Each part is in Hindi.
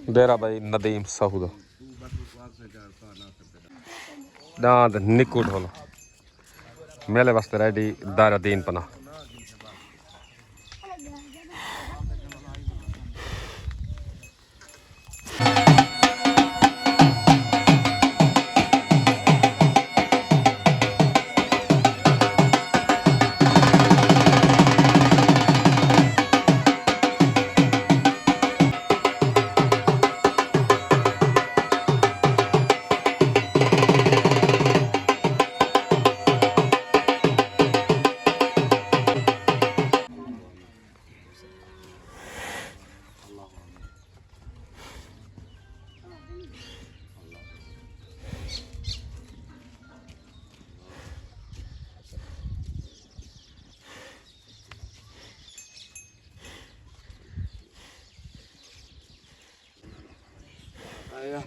डेरा भाई नदीम साहू दांद निकू ढोल मेले वास्ते रेडी दायरा दीन पना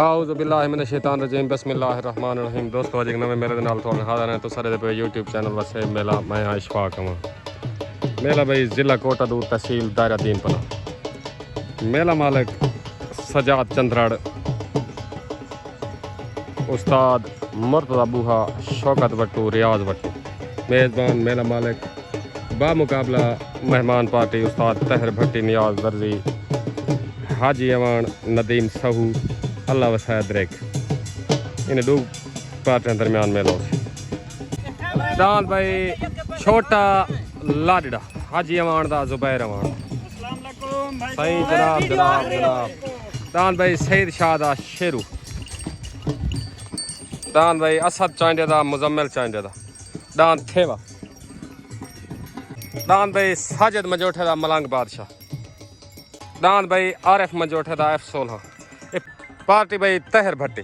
आउज़ु बिल्लाहि मिनश शैतानिर रजीम बिस्मिल्लाहिर रहमानिर रहीम दोस्तों अज एक नवे मेले दे नाल तुहानू हाज़र हैं तो सारे दे पे यूट्यूब चैनल वसे मेला मैं इशफाक हूं मेला भाई जिला कोटा दूर तहसील दायरा दीन पना मेला मालिक सजाद चंद्रड़ उस्ताद मुर्तज़ा बूहा शौकत वट्टू रियाज वट्टू मेज़बान मेला मालिक बामुकाबला मेहमान पार्टी उस्ताद तहर भट्टी नियाज दर्जी हाजी अवान नदीम सहू अल्लाह वसैद रेख इन दो पार्टियों दरमियान मेलो दान भाई छोटा लाडड़ा हाजी अवान दा जुबैर अवान सही जनाब जनाब जनाब दान भाई सईद शाह दा शेरू दान भाई असद चांडे दा मुजम्मिल चांडे दा दान थेवा दान भाई साजिद मजोठे दा मलंग बादशाह दान भाई आरिफ मजोठे दा F16 पार्टी भाई तहर भट्टी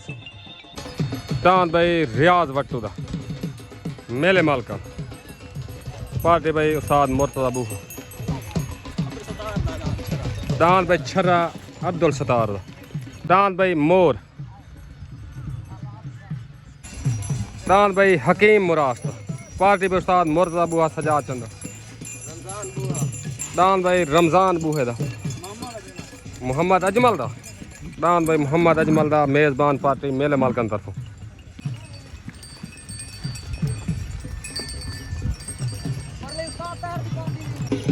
दान भाई रियाज वट्टू दा मेले मालका पार्टी भाई उस्ताद मुर्तज़ा बूहा दान भाई छर्रा अब्दुल सतार दा दान भाई मोर दान भाई हकीम मुरास दा पार्टी भाई उस्ताद मुर्तज़ा बूहा सजाद चंद्र दान भाई रमज़ान बूहे दा मोहम्मद अजमल दा दान भाई मोहम्मद अजमल दा मेज़बान पार्टी मेले मालकन तरफों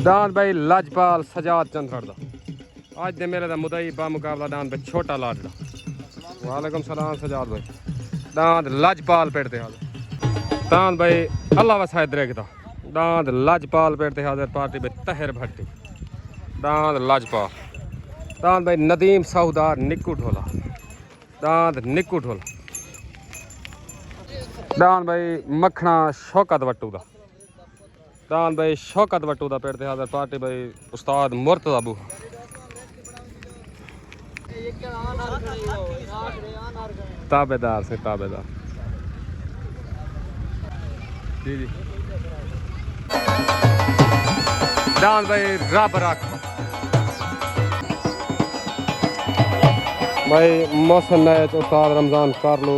दान भाई लाजपाल सजाद चंद्रड़ दा आज दे मेले दा मुदई बामुकाबला दान भाई छोटा लाडड़ा वालेकुम सलाम सजाद भाई दान लाजपाल पेड़ ते हाज़र दान भाई अल्लाह वसायद रेखदा दान लाजपाल पेड़ ते हाज़र पार्टी भाई तहर भट्टी दान लाजपाल दान भाई नदीम साहूदार निक्कू ढोला दांद निक्कू ढोला दान भाई मखना शौकत वट्टू दा दान भाई शौकत वट्टू दा पेड़ ते हाज़र पार्टी भाई उस्ताद मुर्तज़ा बूहा ताबेदार से ताबेदार जी जी दान भाई रब रख भाई मौसम नैच उस्ताद रमज़ान कारलू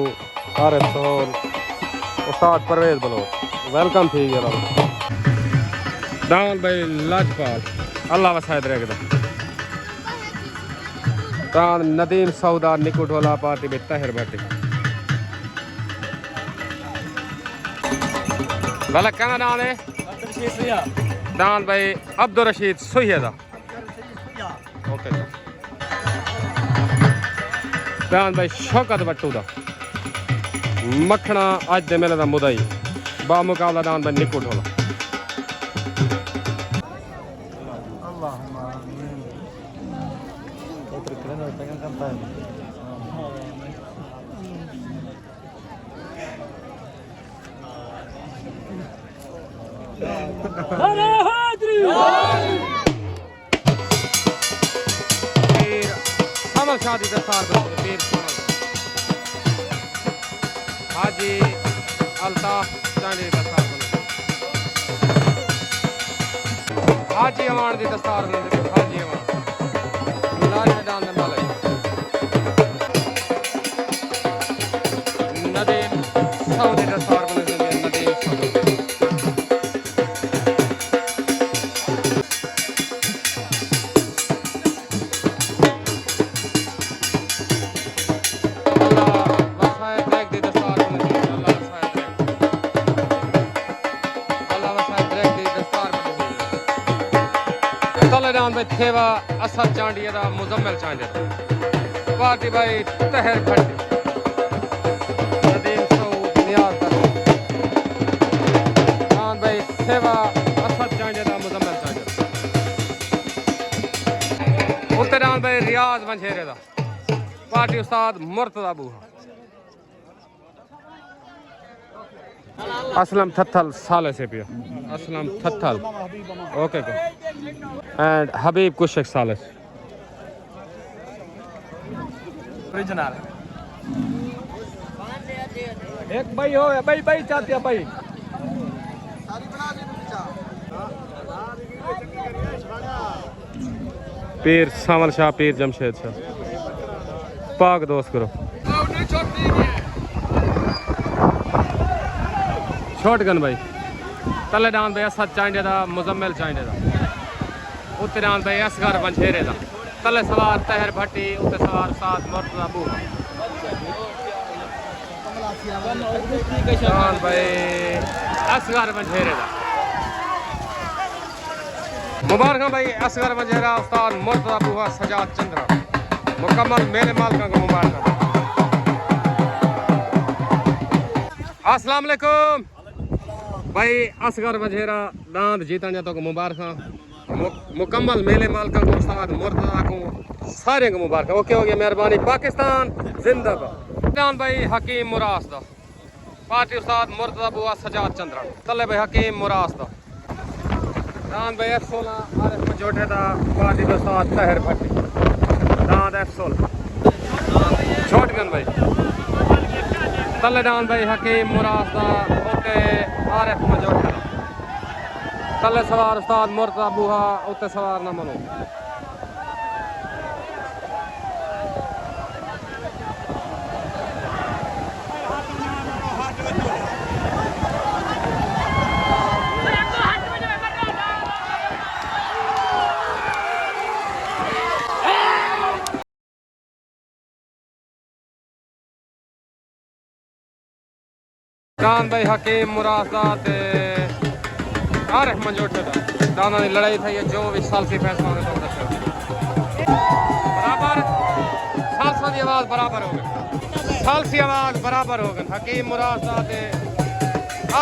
आरिफ सोहल उस्ताद परवेज बलो वेलकम ठीक है दान भाई लाजपाल अल्लाह वसायद रेखदा दान नदीम साहूदार निकू ढोला पार्टी में तहर भट्टी गलत कहना दान है दान भाई अब्दुल रशीद सुहिया दा ओके दान भाई शौकत वट्टू दा मखना अज दे मेले दा मुदई बामुकाबला दान भाई निकू ढोला समर शादी दस्तार हाजी अल्ताफ चांदी दस्तार हाजी अवान दी दस्तार हाजी अवान लाल मैदान में मालक नदीम सऊदी दस्तार नदीम डाउन भाई थेवा असद चांडिया दा मुजम्मिल चांडिया दा पार्टी भाई तहर भट्टी नदीम सऊद नियाज दा डाउन भाई थेवा असद चांडिया दा मुजम्मिल चांडिया उत्ते डाउन भाई रियाज मंझेरे दा पार्टी उस्ताद मुर्तजा बूहा असलम थत्थल साले से पिया असलम थत्थल ओके एंड हबीब कुशक साले ओरिजिनल एक भाई हो भाई भाई चाहते हैं भाई पीर सावल शाह पीर जमशेद शाह पाक दोस्त करो शॉटगन भाई तले डाउन भाई असद चांडिया दा मुजम्मिल चांडिया दा उत्ते डाउन भाई असगर मंझेरे दा तले सवार तहर भट्टी उत्ते सवार साथ मुर्तजा बूहा डाउन भाई असगर मंझेरे दा मुबारक भाई असगर मंझेरा उस्ताद मुर्तजा बूहा सजाद चंद्रा मुकम्मल मेरे मालिका को मुबारक। अस्सलाम वालेकुम भाई असगर मंझेरा दांद जीतने तो मुबारक मुकम्मल मेले मालिका को उस्ताद मुर्तजा को सारे को मुबारक। ओके हो गया मेहरबानी पाकिस्तान जिंदाबाद। भाई हकीम मुरास दा पार्टी उस्ताद मुर्तजा बूहा सजाद चंद्रा तले भाई हकीम मुरास दा दान भाई F16 आरिफ मजोटे दा पार्टी उस्ताद तहर भट्टी दांद F16 शॉटगन भाई तले डाउन भाई हकीम मुरास दा उत्ते आरिफ मजोटे दा तले सवार उस्ताद मुर्तजा बूहा उत्ते सवार ना मनो दान भाई हकीम मुरास दा ते आरिफ मंजोटे दा दाना की लड़ाई थी जो भी सालसी फैसला ने तो बराबर सालसा की आवाज़ बराबर हो गई सालसी आवाज़ बराबर हो गई हकीम मुरास दा ते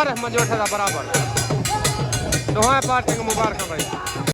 आरिफ मंजोटे दा बराबर दोहें पार्टी को मुबारक भाई।